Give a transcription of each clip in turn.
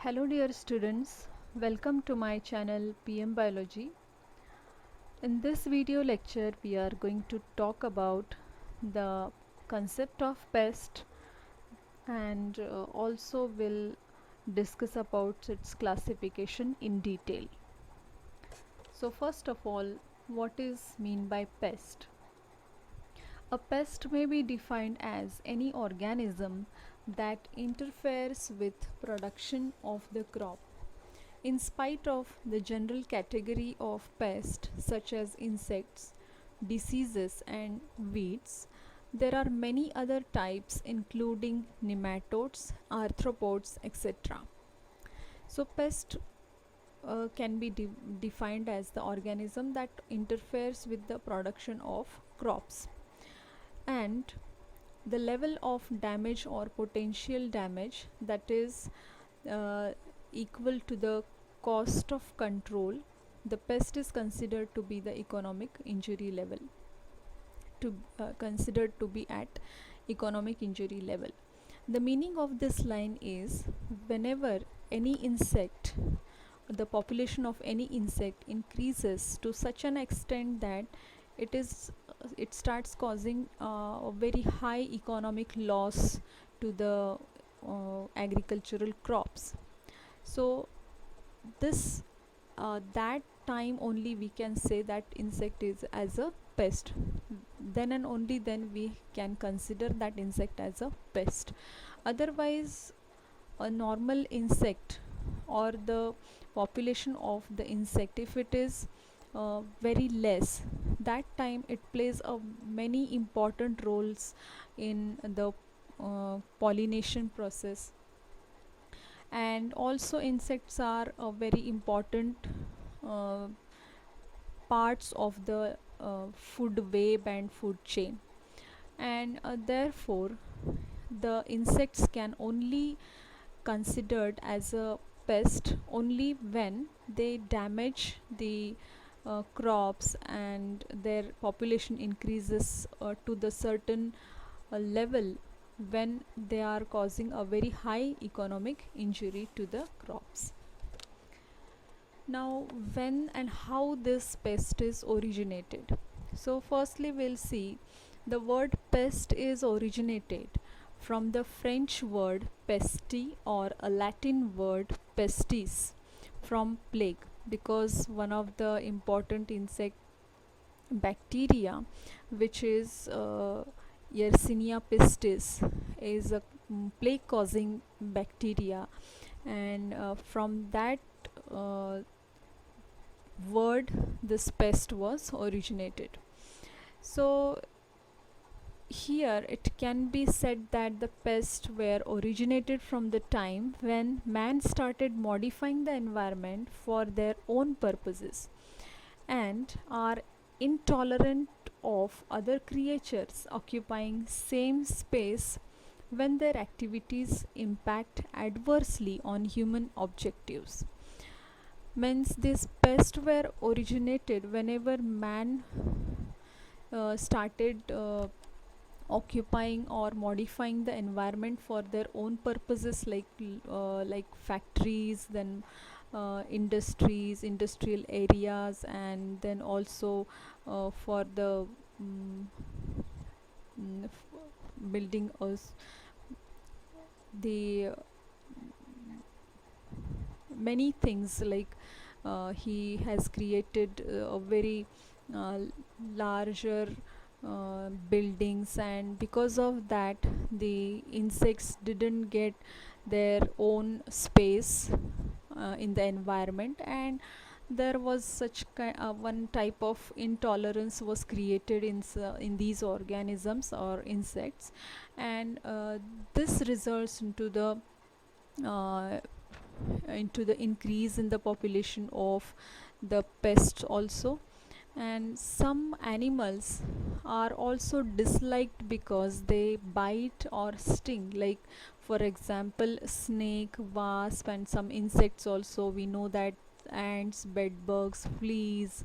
Hello dear students, welcome to my channel PM Biology. In this video lecture we are going to talk about the concept of pest and also will discuss about its classification in detail. So first of all, what is mean by pest? A pest may be defined as any organism that interferes with production of the crop. In spite of the general category of pests such as insects, diseases and weeds, there are many other types including nematodes, arthropods, etc. So pest can be defined as the organism that interferes with the production of crops, and the level of damage or potential damage that is uh, equal to the cost of control, the pest is considered to be the economic injury level, to considered to be at economic injury level. The meaning of this line is whenever any insect, the population of any insect increases to such an extent that it starts causing a very high economic loss to the agricultural crops. So this that time only we can say that insect is as a pest. Then and only then we can consider that insect as a pest. Otherwise, a normal insect or the population of the insect, if it is very less, that time it plays a many important roles in the pollination process. And also insects are a very important uh, parts of the food web and food chain, and therefore the insects can only considered as a pest only when they damage the crops and their population increases to the certain level, when they are causing a very high economic injury to the crops. Now, when and how this pest is originated. So firstly we'll see the word pest is originated from the French word pesti, or a Latin word pestis, from plague, because one of the important insect bacteria, which is Yersinia pestis, is a plague causing bacteria, and from that uh, word this pest was originated. So here it can be said that the pests were originated from the time when man started modifying the environment for their own purposes and are intolerant of other creatures occupying same space when their activities impact adversely on human objectives. Means these pests were originated whenever man started occupying or modifying the environment for their own purposes, like factories, then industries, industrial areas, and then also for the mm, building us the many things, like he has created a very uh, larger buildings, and because of that the insects didn't get their own space in the environment, and there was such one type of intolerance was created in these organisms or insects, and this results uh, into the increase in the population of the pests also. And some animals are also disliked because they bite or sting, like for example snake, wasp, and some insects also. We know that ants, bed bugs, fleas,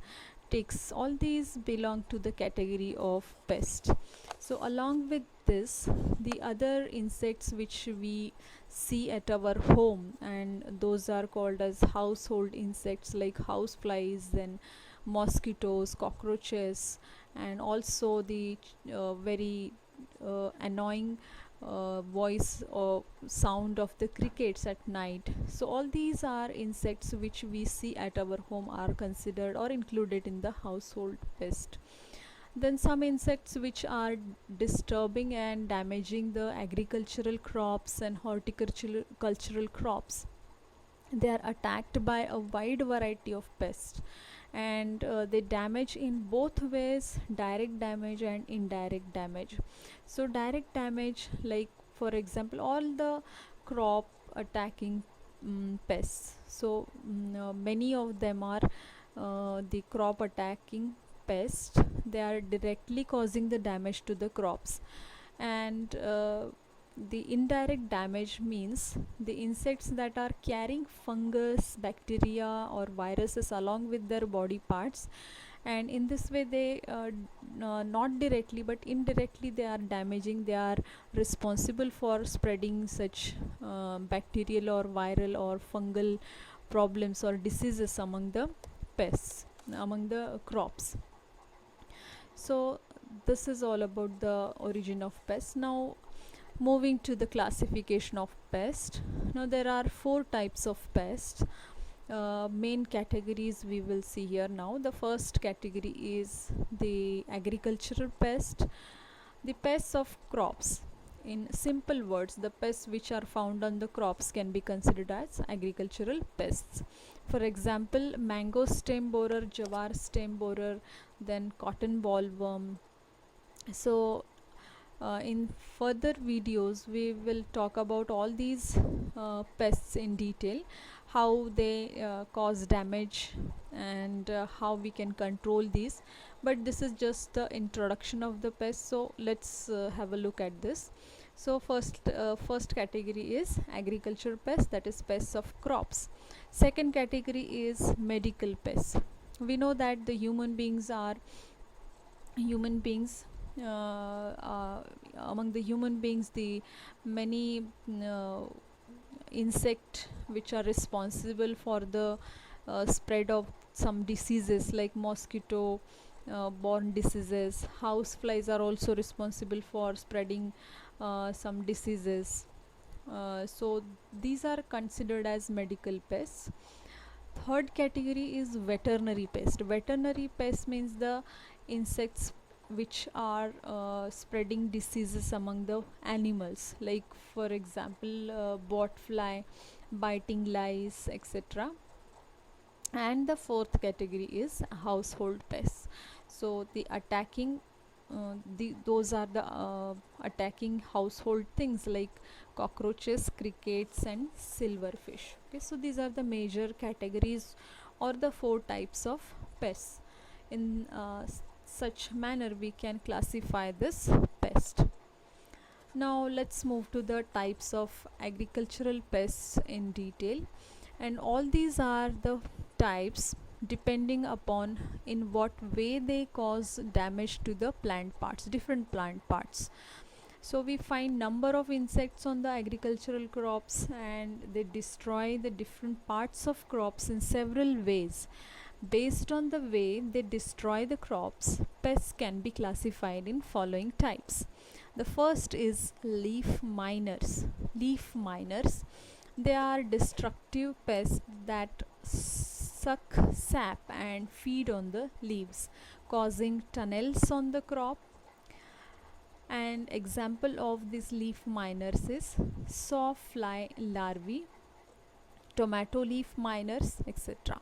ticks, all these belong to the category of pest. So along with this, the other insects which we see at our home, and those are called as household insects, like house flies, then mosquitoes, cockroaches, and also the very annoying voice or sound of the crickets at night. So all these are insects which we see at our home are considered or included in the household pest. Then some insects which are disturbing and damaging the agricultural crops and horticultural cultural crops. They are attacked by a wide variety of pests, and they damage in both ways, direct damage and indirect damage. So direct damage, like for example all the crop attacking pests. So many of them are the crop attacking pests. They are directly causing the damage to the crops. And the indirect damage means the insects that are carrying fungus, bacteria or viruses along with their body parts, and in this way they not directly but indirectly they are damaging, they are responsible for spreading such bacterial or viral or fungal problems or diseases among the pests, among the crops. So this is all about the origin of pests. Now moving to the classification of pest. Now there are four types of pests. Main categories we will see here now. The first category is the agricultural pest, the pests of crops. In simple words, the pests which are found on the crops can be considered as agricultural pests. For example, mango stem borer, jawar stem borer, then cotton bollworm. So in further videos we will talk about all these pests in detail, how they cause damage, and how we can control these. But this is just the introduction of the pests, so let's have a look at this. So first category is agriculture pests, that is pests of crops. Second category is medical pests. We know that the human beings among the human beings, the many insect which are responsible for the spread of some diseases like mosquito borne diseases. House flies are also responsible for spreading some diseases. So these are considered as medical pests. Third category is veterinary pest. Veterinary pest means the insects which are spreading diseases among the animals, like for example bot fly, biting lice, etc. And the fourth category is household pests. So the attacking those are the attacking household things like cockroaches, crickets and silverfish. Okay, so these are the major categories or the four types of pests. In such manner we can classify this pest. Now let's move to the types of agricultural pests in detail, and all these are the types depending upon in what way they cause damage to the plant parts, different plant parts. So we find number of insects on the agricultural crops, and they destroy the different parts of crops in several ways. Based on the way they destroy the crops, pests can be classified in following types. The first is leaf miners. Leaf miners, they are destructive pests that suck sap and feed on the leaves, causing tunnels on the crop. An example of these leaf miners is sawfly larvae, tomato leaf miners, etc.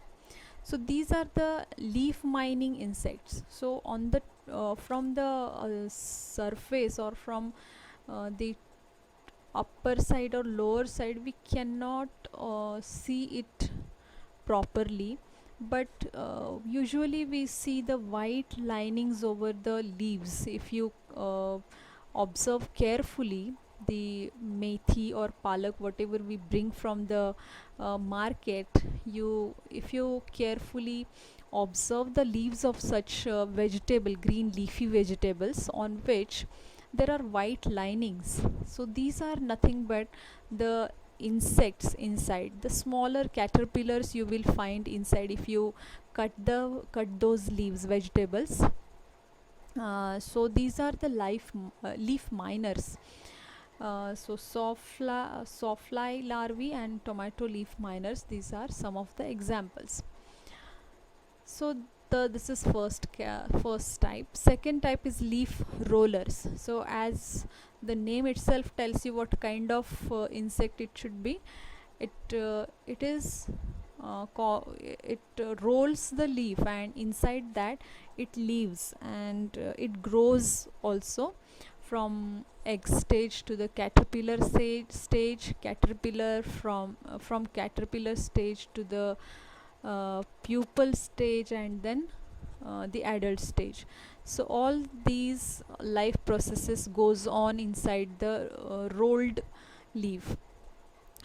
So these are the leaf mining insects. So on the from the surface or from the upper side or lower side we cannot see it properly, but usually we see the white linings over the leaves. If you observe carefully, the methi or palak, whatever we bring from the market, if you carefully observe the leaves of such vegetable, green leafy vegetables on which there are white linings. So these are nothing but the insects inside, the smaller caterpillars you will find inside if you cut those leaves vegetables. So these are the leaf miners. So sawfly larvae and tomato leaf miners, these are some of the examples. So this is first type. Second type is leaf rollers. So as the name itself tells you what kind of insect it should be, it is it rolls the leaf, and inside that it leaves, and it grows also from egg stage to the caterpillar stage, caterpillar from caterpillar stage to the pupal stage, and then the adult stage. So all these life processes goes on inside the rolled leaf.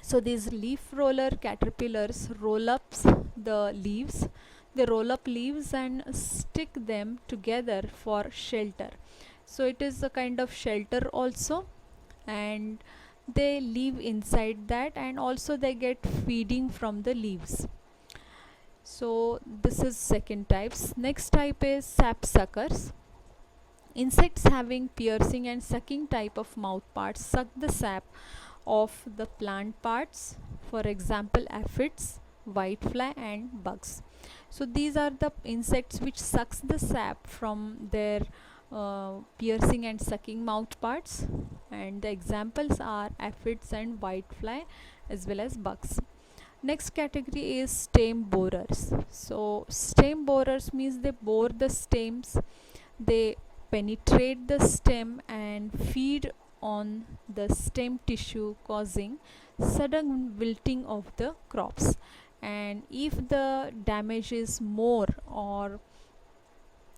So these leaf roller caterpillars roll up the leaves. They roll up leaves and stick them together for shelter. So it is a kind of shelter also, and they live inside that, and also they get feeding from the leaves. So this is second types. Next type is sap suckers. Insects having piercing and sucking type of mouth parts suck the sap of the plant parts, for example aphids, whitefly and bugs. So these are the insects which sucks the sap from their piercing and sucking mouth parts, and the examples are aphids and whitefly as well as bugs. Next category is stem borers. So stem borers means they bore the stems, they penetrate the stem and feed on the stem tissue, causing sudden wilting of the crops. And if the damage is more or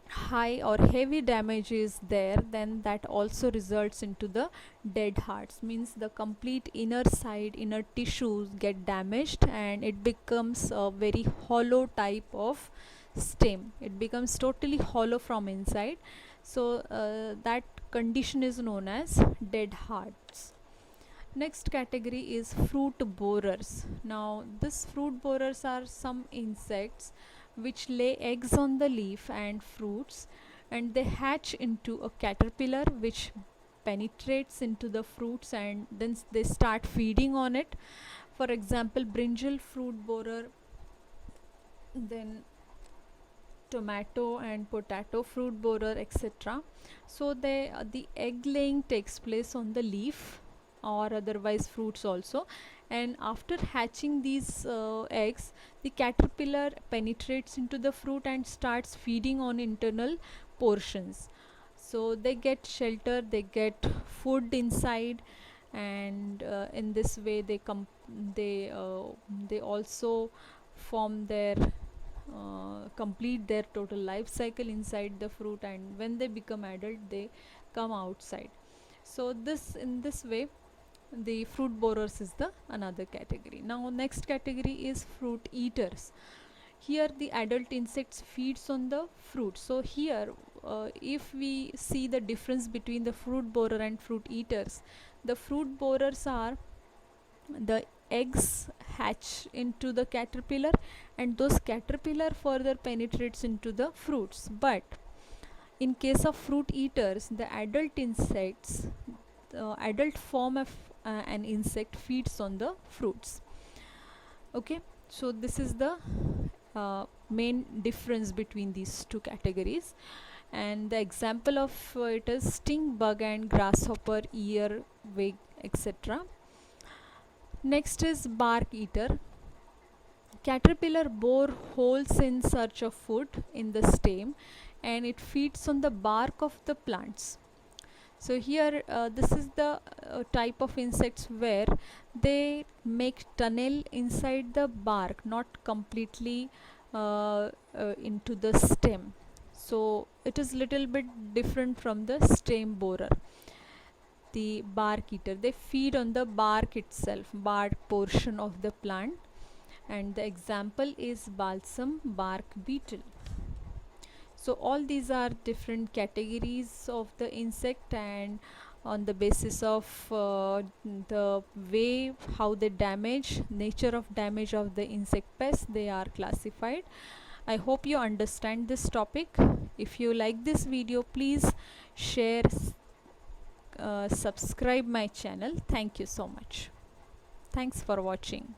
high or heavy damage is there, then that also results into the dead hearts, means the complete inner side, inner tissues get damaged, and it becomes a very hollow type of stem. It becomes totally hollow from inside. So that condition is known as dead hearts. Next category is fruit borers. Now this fruit borers are some insects which lay eggs on the leaf and fruits, and they hatch into a caterpillar which penetrates into the fruits, and then they start feeding on it. For example, brinjal fruit borer, then tomato and potato fruit borer, etc. So the egg laying takes place on the leaf or otherwise fruits also, and after hatching these eggs, the caterpillar penetrates into the fruit and starts feeding on internal portions. So they get shelter, they get food inside, and in this way they also form their complete their total life cycle inside the fruit, and when they become adult they come outside. So in this way the fruit borers is the another category. Now next category is fruit eaters. Here the adult insects feeds on the fruit. So here if we see the difference between the fruit borer and fruit eaters, the fruit borers are the eggs hatch into the caterpillar, and those caterpillar further penetrates into the fruits. But in case of fruit eaters, the adult insects, the adult form of an insect feeds on the fruits. Okay, so this is the main difference between these two categories, and the example of it is stink bug and grasshopper, earwig, etc. Next is bark eater. Caterpillar bore holes in search of food in the stem, and it feeds on the bark of the plants. So here this is the type of insects where they make tunnel inside the bark, not completely into the stem. So it is little bit different from the stem borer. The bark eater, they feed on the bark itself, bark portion of the plant, and the example is balsam bark beetle. So all these are different categories of the insect, and on the basis of the way how they damage, nature of damage of the insect pests, they are classified. I hope you understand this topic. If you like this video, please share, subscribe my channel. Thank you so much. Thanks for watching.